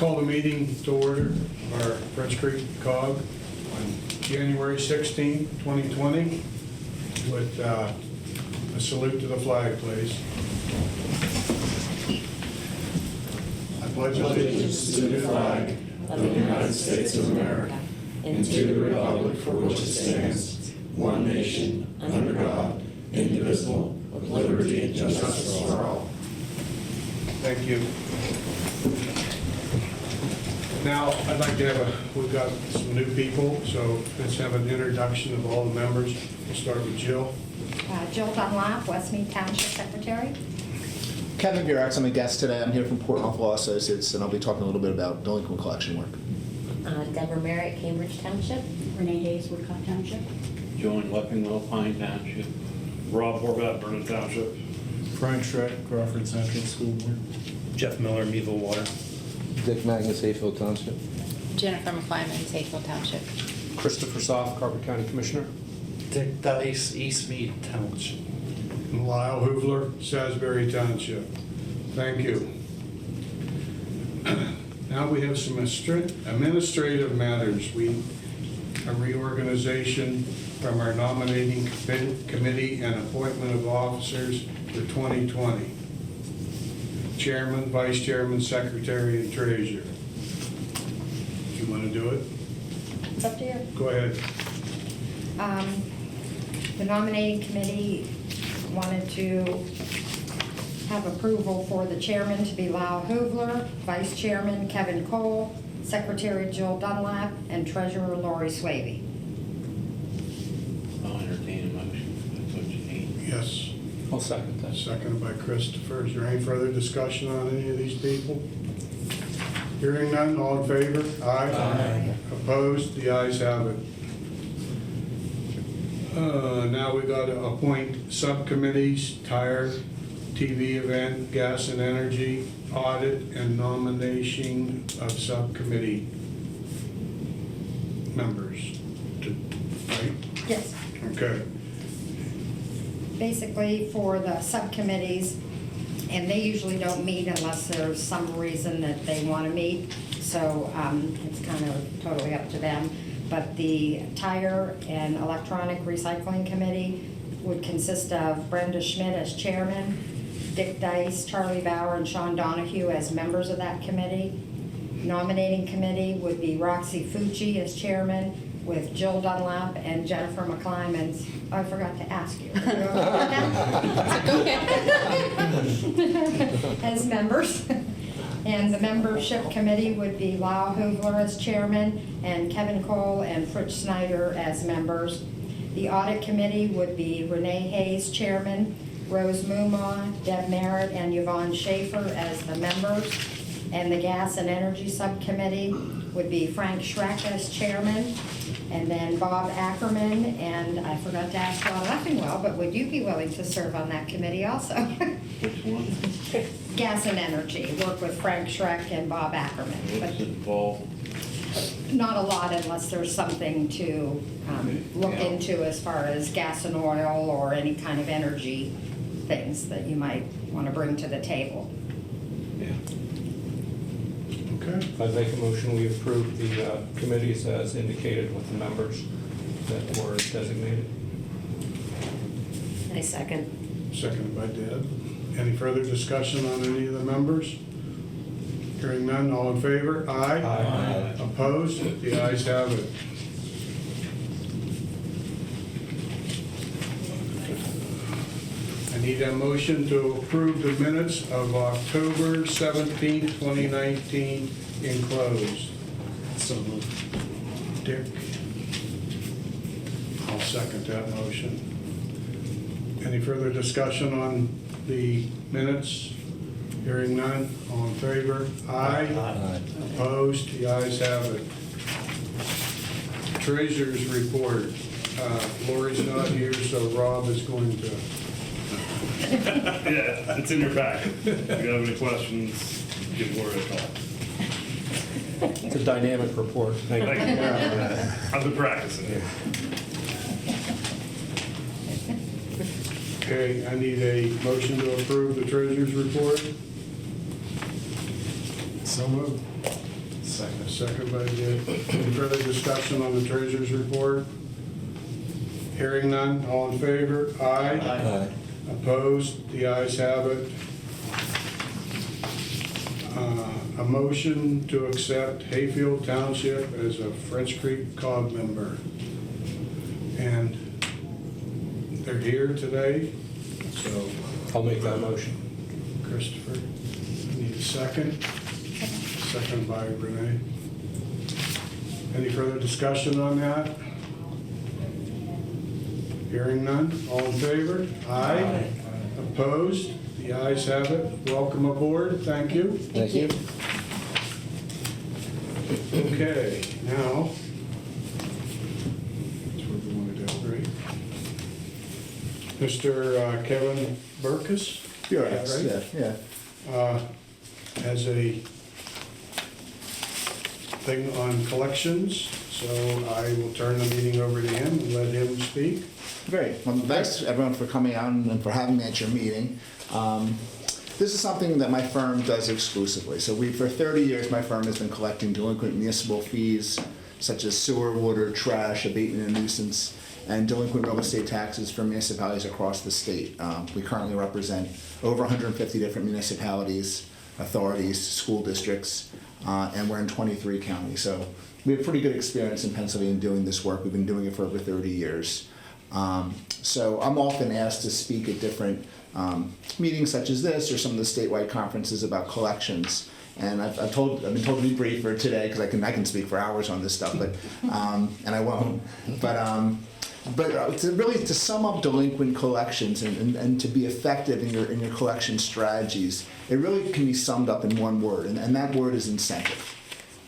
Call the meeting to order, our Creek COG on January 16, 2020, with a salute to the flag, please. I pledge allegiance to the flag of the United States of America and to the republic for which it stands, one nation, under God, indivisible, with liberty and justice for all. Thank you. Now, I'd like to have we've got some new people, so let's have an introduction of all the members. We'll start with Jill. Jill Dunlap, Westmead Township Secretary. Kevin Burex, I'm a guest today. I'm here from Portnoy Law Associates, and I'll be talking a little bit about delinquent collection work. Deborah Merritt, Cambridge Township. Renee Hayes, Woodcock Township. Joan Leppingwell, Pine Township. Rob Horvath, Vernon Township. Frank Schreck, Crawford Central School Board. Jeff Miller, Meadville Water. Dick Magnus, Hayfield Township. Jennifer McClymonds, Hayfield Township. Christopher Soff, Carver County Commissioner. Dick Dice, East Mead Township. Lyle Hoovler, Salisbury Township. Thank you. Now we have some administrative matters. A reorganization from our nominating committee and appointment of officers for 2020. Chairman, Vice Chairman, Secretary, and Treasurer. Do you want to do it? It's up to you. Go ahead. The nominating committee wanted to have approval for the chairman to be Lyle Hoovler, vice chairman Kevin Cole, secretary Jill Dunlap, and treasurer Lori Swaby. I'll entertain a motion if that's what you need. Yes. I'll second that. Seconded by Christopher. Is there any further discussion on any of these people? Hearing none, all in favor? Aye. Aye. Opposed? The ayes have it. Now we got to appoint subcommittees, tire, TV event, gas and energy, audit, and nomination of subcommittee members. Right? Yes. Okay. Basically for the subcommittees, and they usually don't meet unless there's some reason that they want to meet, so it's kind of totally up to them. But the Tire and Electronic Recycling Committee would consist of Brenda Schmidt as chairman, Dick Dice, Charlie Bauer, and Sean Donahue as members of that committee. Nominating committee would be Roxy Fucci as chairman, with Jill Dunlap and Jennifer McClymonds. Oh, I forgot to ask you. As members. And the membership committee would be Lyle Hoovler as chairman and Kevin Cole and Fritz Snyder as members. The audit committee would be Renee Hayes, chairman, Rose Muma, Deb Merritt, and Yvonne Schaefer as the members. And the gas and energy subcommittee would be Frank Schreck as chairman, and then Bob Ackerman, and I forgot to ask Bob Leppingwell, but would you be willing to serve on that committee also? Which one? Gas and energy, work with Frank Schreck and Bob Ackerman. What's But involved? not a lot unless there's something to look Yeah. into as far as gas and oil or any kind of energy things that you might want to bring to the table. Yeah. Okay. I make a motion, we approve the committees as indicated with the members that were designated. I second. Seconded by Deb. Any further discussion on any of the members? Hearing none, all in favor? Aye. Aye. Opposed? The ayes have it. I need a motion to approve the minutes of October 17th, 2019 enclosed. So moved. Dick? I'll second that motion. Any further discussion on the minutes? Hearing none, all in favor? Aye. Aye. Opposed? The ayes have it. Treasurer's report. Lori's not here, so Rob is going to. Yeah, it's in your packet. If you have any questions, give Lori a call. It's a dynamic report. Thank Thank you. you. I've been practicing it. Okay, I need a motion to approve the treasurer's report. So moved. Second. Second by Dick. Any further discussion on the treasurer's report? Hearing none, all in favor? Aye. Aye. Opposed? The ayes have it. A motion to accept Hayfield Township as a French Creek COG member. And they're here today, so I'll make that motion. Christopher, I need a second. Second by Renee. Any further discussion on that? Hearing none, all in favor? Aye. Opposed? The ayes have it. Welcome aboard, thank you. Thank you. Okay, now, that's where we want to go, right? Mr. Kevin Burkus? You're Yeah, right, right. yeah. Has a thing on collections, so I will turn the meeting over to him and let him speak. Great. Well, thanks everyone for coming out and for having me at your meeting. This is something that my firm does exclusively. So for 30 years, my firm has been collecting delinquent municipal fees such as sewer, water, trash, abatement and nuisance, and delinquent real estate taxes for municipalities across the state. We currently represent over 150 different municipalities, authorities, school districts, and we're in 23 counties. So we have pretty good experience in Pennsylvania doing this work. We've been doing it for over 30 years. So I'm often asked to speak at different meetings such as this or some of the statewide conferences about collections. And I've been told to be brief for today because I can speak for hours on this stuff, but and I won't. But to sum up delinquent collections and to be effective in your collection strategies, it really can be summed up in one word, and that word is incentive.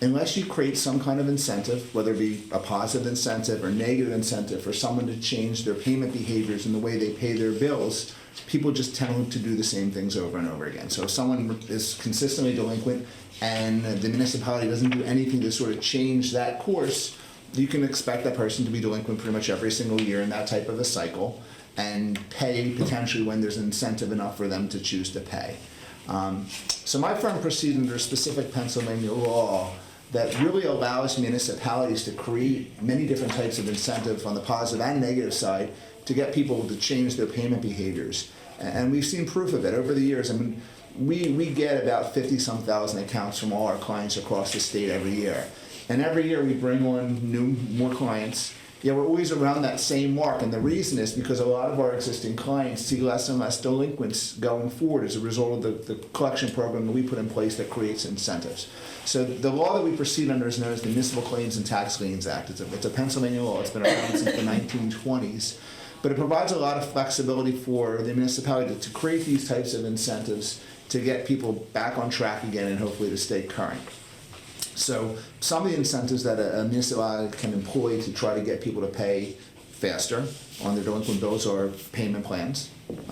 Unless you create some kind of incentive, whether it be a positive incentive or negative incentive for someone to change their payment behaviors and the way they pay their bills, people just tend to do the same things over and over again. So if someone is consistently delinquent and the municipality doesn't do anything to sort of change that course, you can expect that person to be delinquent pretty much every single year in that type of a cycle and pay potentially when there's incentive enough for them to choose to pay. So my firm proceeds under a specific Pennsylvania law that really allows municipalities to create many different types of incentives on the positive and negative side to get people to change their payment behaviors. And we've seen proof of it over the years. I mean, we get about 50-some thousand accounts from all our clients across the state every year. And every year we bring on more clients. Yeah, we're always around that same mark, and the reason is because a lot of our existing clients see less and less delinquents going forward as a result of the collection program that we put in place that creates incentives. So the law that we proceed under is known as the Municipal Claims and Tax Liens Act. It's a Pennsylvania law. It's been around since the 1920s. But it provides a lot of flexibility for the municipality to create these types of incentives to get people back on track again and hopefully to stay current. So some of the incentives that a municipality can employ to try to get people to pay faster on their delinquent bills are payment plans.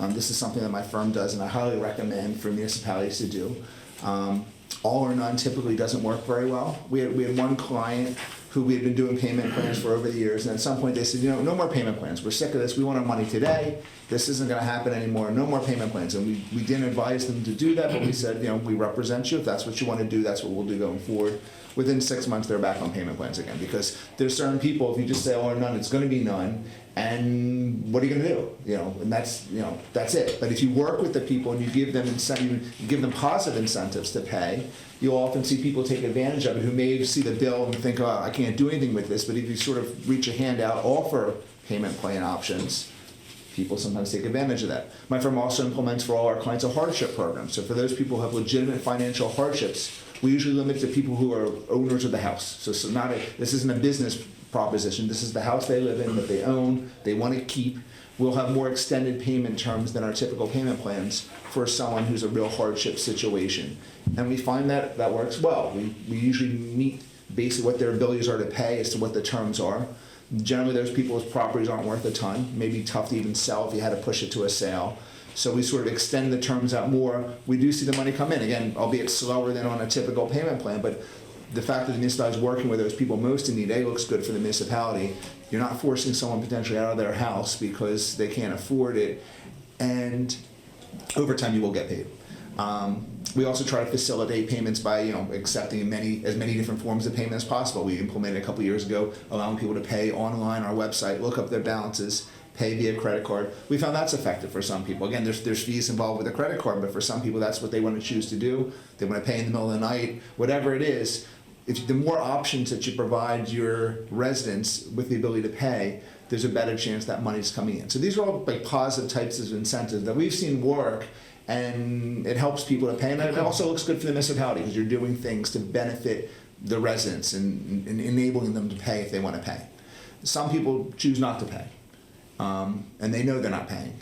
This is something that my firm does and I highly recommend for municipalities to do. All or none typically doesn't work very well. We had one client who we had been doing payment plans for over the years, and at some point they said, no more payment plans. We're sick of this. We want our money today. This isn't going to happen anymore. No more payment plans. And we didn't advise them to do that, but we said, we represent you. If that's what you want to do, that's what we'll do going forward. Within 6 months, they're back on payment plans again because there's certain people, if you just say all or none, it's going to be none. And what are you going to do? And that's it. But if you work with the people and you give them you give them positive incentives to pay, you'll often see people take advantage of it who may see the bill and think, oh, I can't do anything with this. But if you sort of reach a hand out, offer payment plan options, people sometimes take advantage of that. My firm also implements for all our clients a hardship program. So for those people who have legitimate financial hardships, we usually limit to people who are owners of the house. So this isn't a business proposition. This is the house they live in that they own, they want to keep. We'll have more extended payment terms than our typical payment plans for someone who's a real hardship situation. And we find that works well. We usually meet basically what their abilities are to pay as to what the terms are. Generally, those people's properties aren't worth a ton. Maybe tough to even sell if you had to push it to a sale. So we sort of extend the terms out more. We do see the money come in, again, albeit slower than on a typical payment plan, but the fact that the municipality is working with those people most in need, A, looks good for the municipality. You're not forcing someone potentially out of their house because they can't afford it, and over time you will get paid. We also try to facilitate payments by, accepting as many different forms of payment as possible. We implemented a couple years ago, allowing people to pay online on our website, look up their balances, pay via credit card. We found that's effective for some people. Again, there's fees involved with a credit card, but for some people, that's what they want to choose to do. They want to pay in the middle of the night, whatever it is. The more options that you provide your residents with the ability to pay, there's a better chance that money's coming in. So these are all like positive types of incentives that we've seen work, and it helps people to pay. And it also looks good for the municipality because you're doing things to benefit the residents and enabling them to pay if they want to pay. Some people choose not to pay, and they know they're not paying,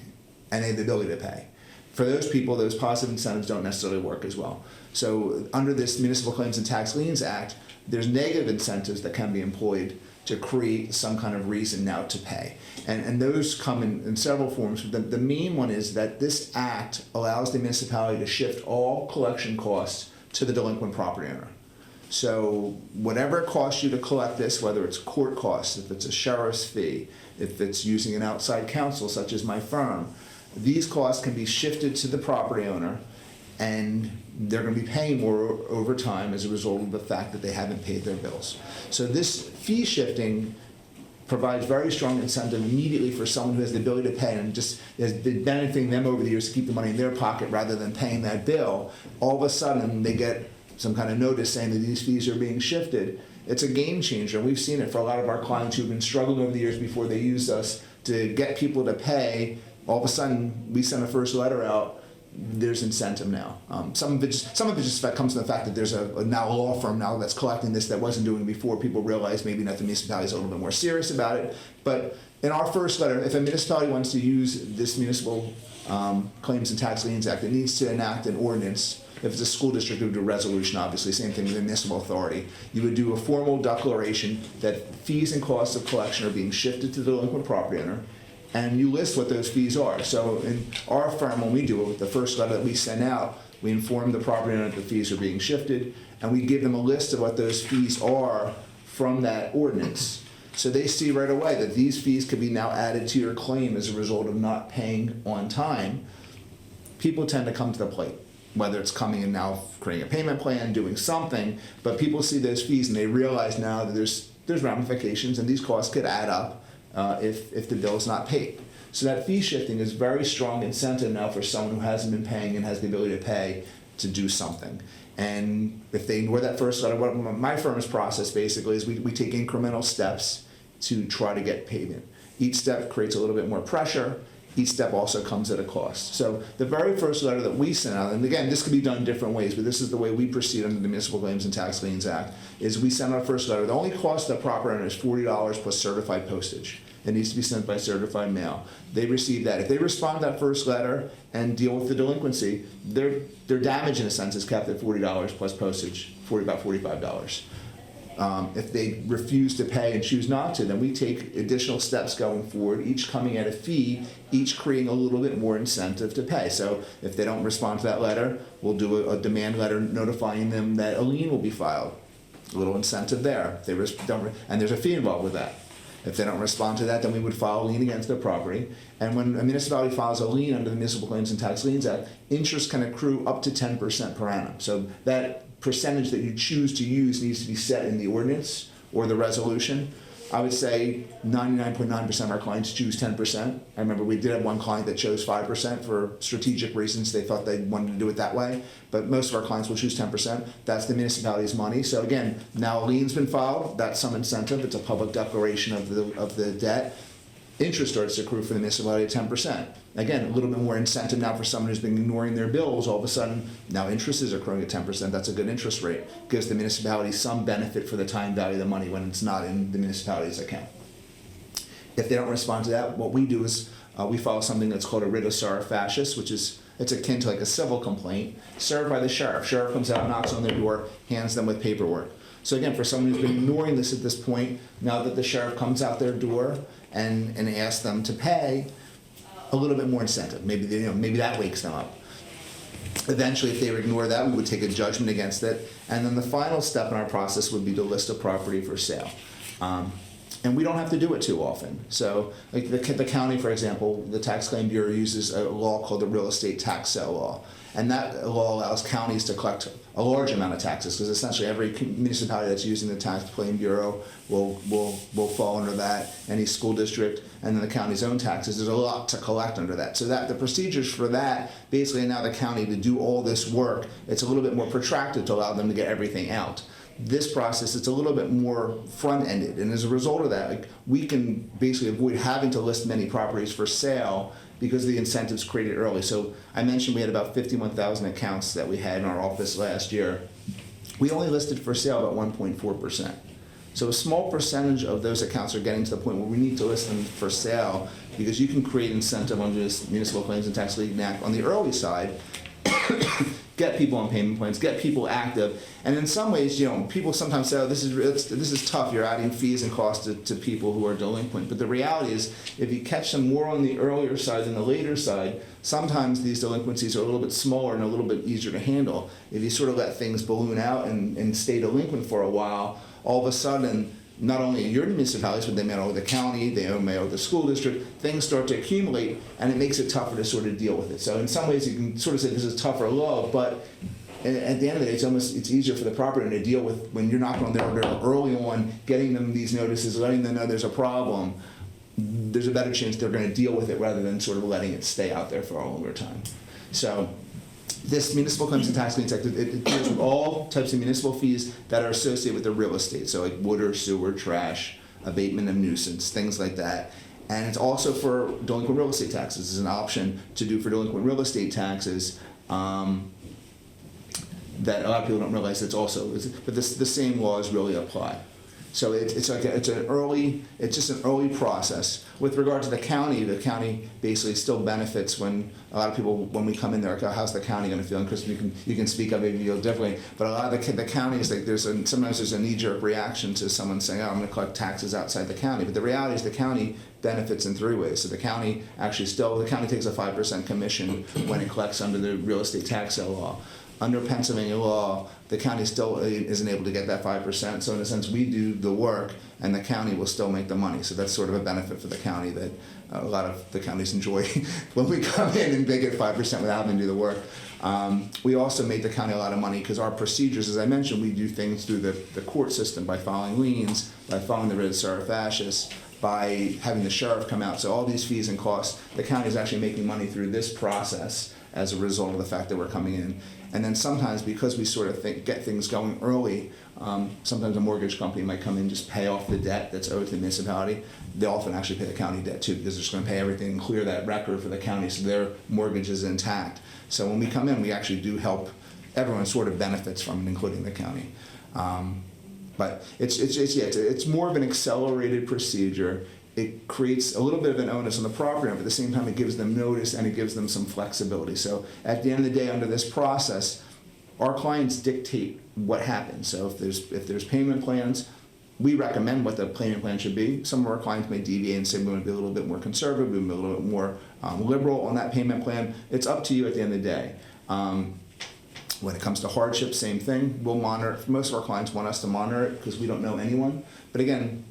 and they have the ability to pay. For those people, those positive incentives don't necessarily work as well. So under this Municipal Claims and Tax Liens Act, there's negative incentives that can be employed to create some kind of reason now to pay. And those come in several forms. The main one is that this act allows the municipality to shift all collection costs to the delinquent property owner. So whatever it costs you to collect this, whether it's court costs, if it's a sheriff's fee, if it's using an outside counsel such as my firm, these costs can be shifted to the property owner, and they're going to be paying more over time as a result of the fact that they haven't paid their bills. So this fee shifting provides very strong incentive immediately for someone who has the ability to pay and just has been benefiting them over the years to keep the money in their pocket rather than paying that bill. All of a sudden, they get some kind of notice saying that these fees are being shifted. It's a game changer. We've seen it for a lot of our clients who've been struggling over the years before they used us to get people to pay. All of a sudden, we send a first letter out. There's incentive now. Some of it just comes from the fact that there's now a law firm now that's collecting this that wasn't doing it before. People realize maybe that the municipality is a little bit more serious about it. But in our first letter, if a municipality wants to use this Municipal Claims and Tax Liens Act, it needs to enact an ordinance. If it's a school district, it would do a resolution, obviously, same thing with the municipal authority. You would do a formal declaration that fees and costs of collection are being shifted to the delinquent property owner, and you list what those fees are. So in our firm, when we do it, with the first letter that we send out, we inform the property owner that the fees are being shifted, and we give them a list of what those fees are from that ordinance. So they see right away that these fees could be now added to your claim as a result of not paying on time. People tend to come to the plate, whether it's coming in now, creating a payment plan, doing something, but people see those fees and they realize now that there's ramifications and these costs could add up if the bill is not paid. So that fee shifting is very strong incentive now for someone who hasn't been paying and has the ability to pay to do something. And if they ignore that first letter, what my firm's process basically is we take incremental steps to try to get payment. Each step creates a little bit more pressure. Each step also comes at a cost. So the very first letter that we send out, and again, this could be done different ways, but this is the way we proceed under the Municipal Claims and Tax Liens Act, is we send our first letter. The only cost to the property owner is $40 plus certified postage. It needs to be sent by certified mail. They receive that. If they respond to that first letter and deal with the delinquency, their damage in a sense is capped at $40 plus postage, about $45. If they refuse to pay and choose not to, then we take additional steps going forward, each coming at a fee, each creating a little bit more incentive to pay. So if they don't respond to that letter, we'll do a demand letter notifying them that a lien will be filed. A little incentive there. If they don't, and there's a fee involved with that. If they don't respond to that, then we would file a lien against their property. And when a municipality files a lien under the Municipal Claims and Tax Liens Act, interest can accrue up to 10% per annum. So that percentage that you choose to use needs to be set in the ordinance or the resolution. I would say 99.9% of our clients choose 10%. I remember we did have one client that chose 5% for strategic reasons. They thought they wanted to do it that way. But most of our clients will choose 10%. That's the municipality's money. So again, now a lien's been filed. That's some incentive. It's a public declaration of the debt. Interest starts to accrue for the municipality at 10%. Again, a little bit more incentive now for someone who's been ignoring their bills. All of a sudden, now interest is accruing at 10%. That's a good interest rate. Gives the municipality some benefit for the time value of the money when it's not in the municipality's account. If they don't respond to that, what we do is we file something that's called a writ of sara facias, which is it's akin to like a civil complaint served by the sheriff. Sheriff comes out, knocks on their door, hands them with paperwork. So again, for someone who's been ignoring this at this point, now that the sheriff comes out their door and asks them to pay, a little bit more incentive. Maybe maybe that wakes them up. Eventually, if they ignore that, we would take a judgment against it. And then the final step in our process would be to list a property for sale. And we don't have to do it too often. So like the county, for example, the Tax Claim Bureau uses a law called the Real Estate Tax Sale Law. And that law allows counties to collect a large amount of taxes, because essentially every municipality that's using the Tax Claim Bureau will fall under that, any school district, and then the county's own taxes. There's a lot to collect under that. So that the procedures for that basically allow the county to do all this work. It's a little bit more protracted to allow them to get everything out. This process, it's a little bit more front-ended, and as a result of that, like, we can basically avoid having to list many properties for sale because the incentives created early. So I mentioned we had about 51,000 accounts that we had in our office last year. We only listed for sale about 1.4%. So a small percentage of those accounts are getting to the point where we need to list them for sale, because you can create incentive under this Municipal Claims and Tax Lien Act on the early side, get people on payment plans, get people active, and in some ways, people sometimes say, "Oh, this is tough. You're adding fees and costs to people who are delinquent." But the reality is, if you catch them more on the earlier side than the later side, sometimes these delinquencies are a little bit smaller and a little bit easier to handle. If you sort of let things balloon out and stay delinquent for a while, all of a sudden, not only your municipalities, but they may owe the county, they may owe the school district, things start to accumulate, and it makes it tougher to sort of deal with it. So in some ways, you can sort of say this is tough or low, but at the end of the day, it's easier for the property owner to deal with when you're knocking on their door early on, getting them these notices, letting them know there's a problem. There's a better chance they're going to deal with it rather than sort of letting it stay out there for a longer time. So this Municipal Claims and Tax Liens Act, it deals with all types of municipal fees that are associated with the real estate, so like water, sewer, trash, abatement of nuisance, things like that. And it's also for delinquent real estate taxes. It's an option to do for delinquent real estate taxes that a lot of people don't realize but the same laws really apply. So it's just an early process. With regard to the county basically still benefits when a lot of people, when we come in there, like, oh, how's the county going to feel? And Chris, you can speak up, maybe you feel differently. But a lot of the counties, like sometimes there's a knee-jerk reaction to someone saying, oh, I'm going to collect taxes outside the county. But the reality is the county benefits in three ways. So the county takes a 5% commission when it collects under the real estate tax sale law. Under Pennsylvania law, the county still isn't able to get that 5%. So in a sense, we do the work, and the county will still make the money. So that's sort of a benefit for the county that a lot of the counties enjoy when we come in and they get 5% without having to do the work. We also make the county a lot of money because our procedures, as I mentioned, we do things through the court system by filing liens, by filing the writ of stare fascis, by having the sheriff come out. So all these fees and costs, the county is actually making money through this process as a result of the fact that we're coming in. And then sometimes, because we sort of get things going early, sometimes a mortgage company might come in and just pay off the debt that's owed to the municipality. They often actually pay the county debt too, because they're just going to pay everything and clear that record for the county so their mortgage is intact. So when we come in, we actually do help. Everyone sort of benefits from it, including the county. But it's more of an accelerated procedure. It creates a little bit of an onus on the property owner, but at the same time it gives them notice and it gives them some flexibility. So at the end of the day, under this process, our clients dictate what happens. So if there's payment plans, we recommend what the payment plan should be. Some of our clients may deviate and say we want to be a little bit more conservative, we want to be a little bit more liberal on that payment plan. It's up to you at the end of the day. When it comes to hardship, same thing. We'll monitor it. Most of our clients want us to monitor it because we don't know anyone. But again,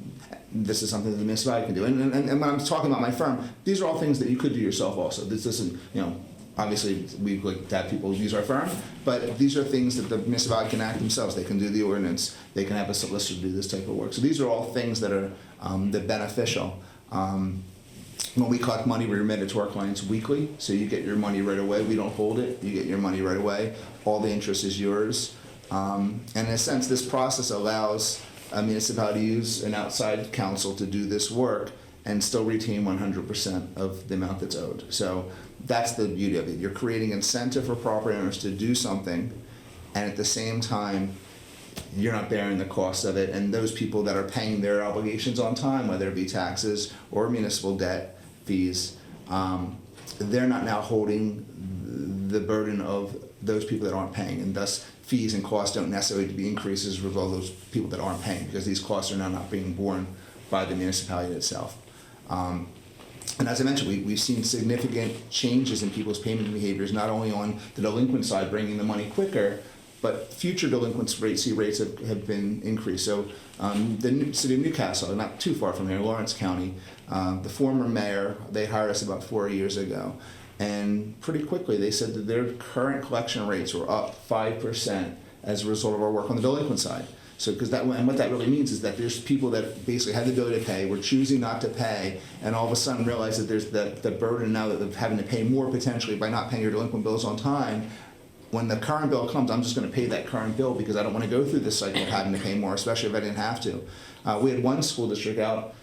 this is something that the municipality can do. And when I'm talking about my firm, these are all things that you could do yourself also. This isn't, obviously we like to have people use our firm, but these are things that the municipality can act themselves. They can do the ordinance. They can have a solicitor do this type of work. So these are all things that are beneficial. When we collect money, we remit it to our clients weekly, so you get your money right away. We don't hold it. You get your money right away. All the interest is yours. And in a sense, this process allows a municipality to use an outside counsel to do this work and still retain 100% of the amount that's owed. So that's the beauty of it. You're creating incentive for property owners to do something, and at the same time, you're not bearing the cost of it, and those people that are paying their obligations on time, whether it be taxes or municipal debt fees, they're not now holding the burden of those people that aren't paying, and thus fees and costs don't necessarily be increases with all those people that aren't paying, because these costs are now not being borne by the municipality itself. And as I mentioned, we've seen significant changes in people's payment behaviors, not only on the delinquent side, bringing the money quicker, but future delinquency rates have been increased. So the city of Newcastle, not too far from here, Lawrence County, the former mayor, they hired us about 4 years ago. And pretty quickly, they said that their current collection rates were up 5% as a result of our work on the delinquent side. So, and what that really means is that there's people that basically had the ability to pay, were choosing not to pay, and all of a sudden realize that there's the burden now of having to pay more potentially by not paying your delinquent bills on time. When the current bill comes, I'm just going to pay that current bill because I don't want to go through this cycle of having to pay more, especially if I didn't have to. We had one school district out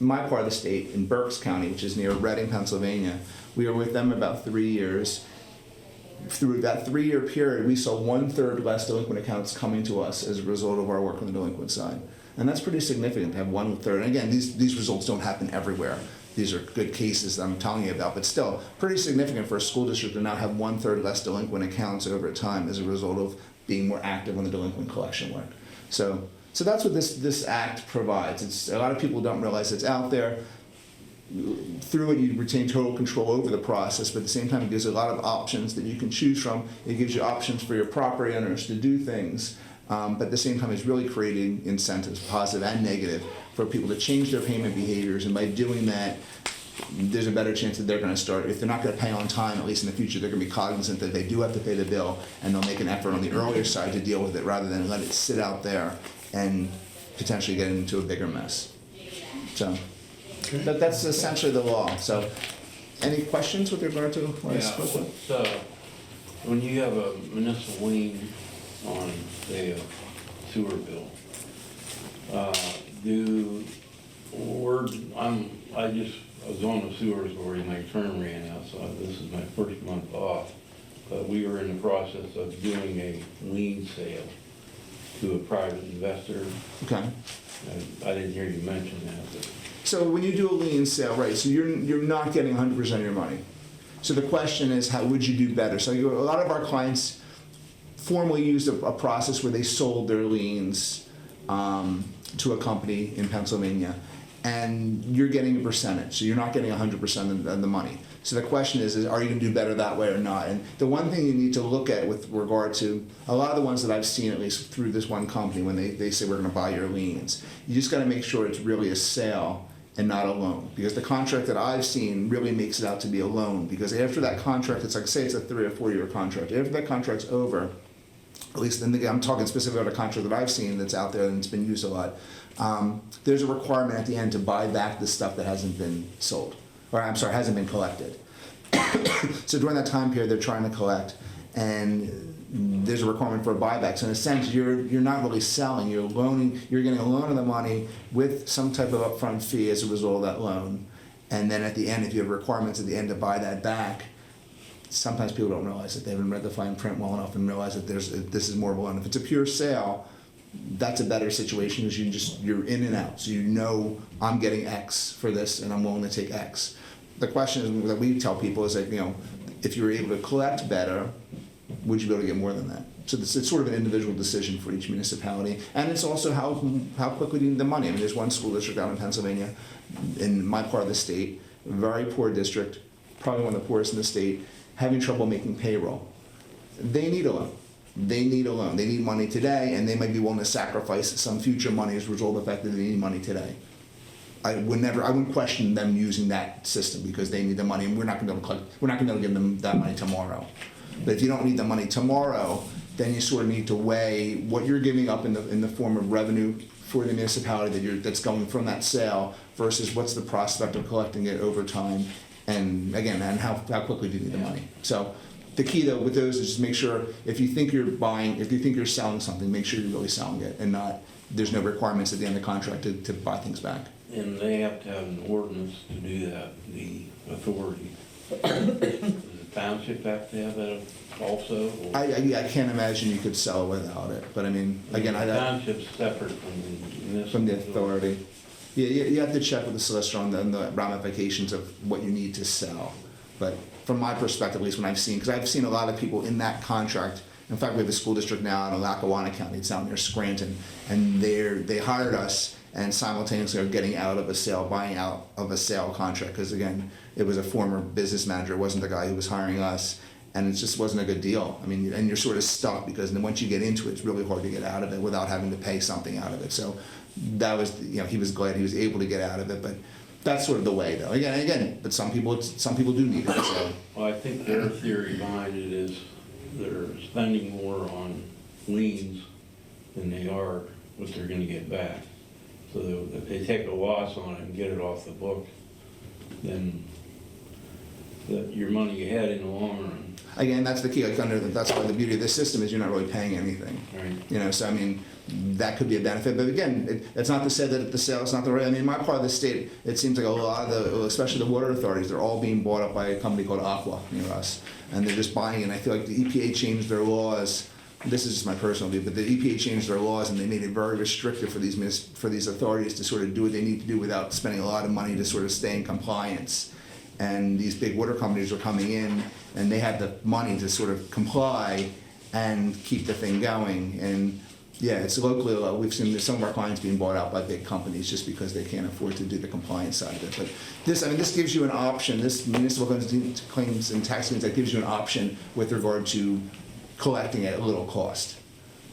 in my part of the state, in Berks County, which is near Reading, Pennsylvania. We were with them about 3 years. Through that 3-year period, we saw 1/3 less delinquent accounts coming to us as a result of our work on the delinquent side. And that's pretty significant to have 1/3. And again, these results don't happen everywhere. These are good cases that I'm telling you about, but still pretty significant for a school district to now have 1/3 less delinquent accounts over time as a result of being more active on the delinquent collection work. So that's what this act provides. A lot of people don't realize it's out there. Through it, you retain total control over the process, but at the same time, it gives a lot of options that you can choose from. It gives you options for your property owners to do things, but at the same time, it's really creating incentives, positive and negative, for people to change their payment behaviors, and by doing that, there's a better chance that they're going to start, if they're not going to pay on time, at least in the future, they're going to be cognizant that they do have to pay the bill, and they'll make an effort on the earlier side to deal with it rather than let it sit out there and potentially get into a bigger mess. So. But that's essentially the law. So, any questions with regard to what I spoke about? When you have a municipal lien on, say, a sewer bill, I was on the sewer authority, my term ran out, so this is my first month off. But we were in the process of doing a lien sale to a private investor. Okay. I didn't hear you mention that, but. So when you do a lien sale, right, so you're not getting 100% of your money. So the question is, how would you do better? So a lot of our clients formally used a process where they sold their liens to a company in Pennsylvania, and you're getting a percentage, so you're not getting 100% of the money. So the question is are you going to do better that way or not? And the one thing you need to look at with regard to a lot of the ones that I've seen, at least through this one company, when they say we're going to buy your liens, you just got to make sure it's really a sale and not a loan, because the contract that I've seen really makes it out to be a loan, because after that contract, it's like, say it's a 3 or 4 year contract, after that contract's over, at least I'm talking specifically about a contract that I've seen that's out there and it's been used a lot, there's a requirement at the end to buy back the stuff that hasn't been sold, or I'm sorry, hasn't been collected. So during that time period, they're trying to collect, and there's a requirement for a buyback. So in a sense, you're not really selling. You're getting a loan of the money with some type of upfront fee as a result of that loan. And then at the end, if you have requirements at the end to buy that back, sometimes people don't realize that they haven't read the fine print well enough and realize that this is more of a loan. If it's a pure sale, that's a better situation because you're in and out. So you know I'm getting X for this and I'm willing to take X. The question that we tell people is that, if you're able to collect better, would you be able to get more than that? So it's sort of an individual decision for each municipality, and it's also how quickly do you need the money. I mean, there's one school district out in Pennsylvania, in my part of the state, very poor district, probably one of the poorest in the state, having trouble making payroll. They need a loan. They need a loan. They need money today, and they might be willing to sacrifice some future money as a result of the fact that they need money today. I wouldn't question them using that system because they need the money, and we're not going to give them that money tomorrow. But if you don't need the money tomorrow, then you sort of need to weigh what you're giving up in the form of revenue for the municipality that's going from that sale versus what's the prospect of collecting it over time, and again, and how quickly do you need the money. So the key though with those is just make sure if you think you're selling something, make sure you're really selling it and not there's no requirements at the end of the contract to buy things back. And they have to have an ordinance to do that, the authority. Does the township have to have that also? Or? I can't imagine you could sell without it, but I mean, again, the township's separate from the authority. Yeah, you have to check with the solicitor on the ramifications of what you need to sell. But from my perspective, at least when I've seen, because I've seen a lot of people in that contract. In fact, we have a school district now in Lackawanna County, it's out near Scranton, and they hired us and simultaneously are getting out of a sale, buying out of a sale contract, because again, it was a former business manager, it wasn't the guy who was hiring us, and it just wasn't a good deal. I mean, and you're sort of stuck, because then once you get into it, it's really hard to get out of it without having to pay something out of it. So that was, he was glad he was able to get out of it, but that's sort of the way, though. Again, but some people do need it, so. Well, I think their theory behind it is they're spending more on liens than they are what they're gonna get back. So if they take a loss on it and get it off the book, then your money you had in the long run. Again, that's the key. That's why the beauty of this system is you're not really paying anything. Right. So I mean, that could be a benefit. But again, it's not to say that the sale is not the right. I mean, my part of the state, it seems like a lot of especially the water authorities, they're all being bought up by a company called Aqua near us, and they're just buying it. And I feel like the EPA changed their laws. This is just my personal view, but the EPA changed their laws and they made it very restrictive for these authorities to sort of do what they need to do without spending a lot of money to sort of stay in compliance. And these big water companies are coming in and they have the money to sort of comply and keep the thing going. And yeah, it's locally, we've seen some of our clients being bought out by big companies just because they can't afford to do the compliance side of it. But this gives you an option. This municipal claims and tax liens, that gives you an option with regard to collecting at a little cost.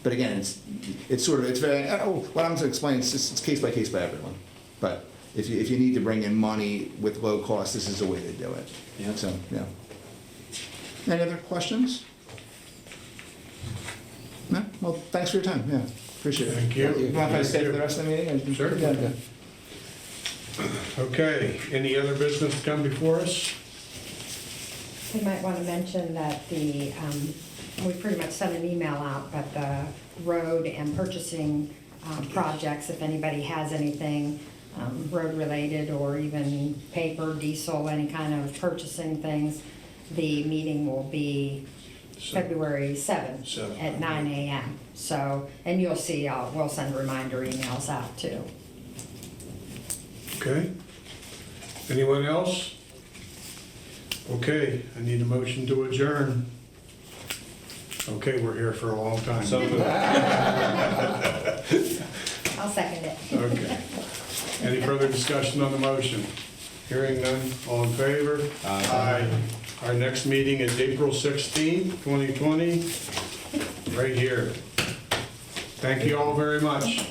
But again, it's very, what I'm going to explain, it's case by everyone. But if you need to bring in money with low cost, this is the way to do it. Yeah. So, yeah. Any other questions? No? Well, thanks for your time, yeah, appreciate it. Thank you. You want to stay for the rest of the meeting? Sure. Yeah, yeah. Okay, any other business to come before us? We might want to mention that we pretty much sent an email out, but the road and purchasing projects, if anybody has anything road-related or even paper, diesel, any kind of purchasing things, the meeting will be February 7th at 9 a.m. So, and you'll see, we'll send reminder emails out too. Okay. Anyone else? Okay, I need a motion to adjourn. Okay, we're here for a long time. So moved. I'll second it. Okay. Any further discussion on the motion? Hearing none, all in favor? Aye. Our next meeting is April 16th, 2020, right here. Thank you all very much.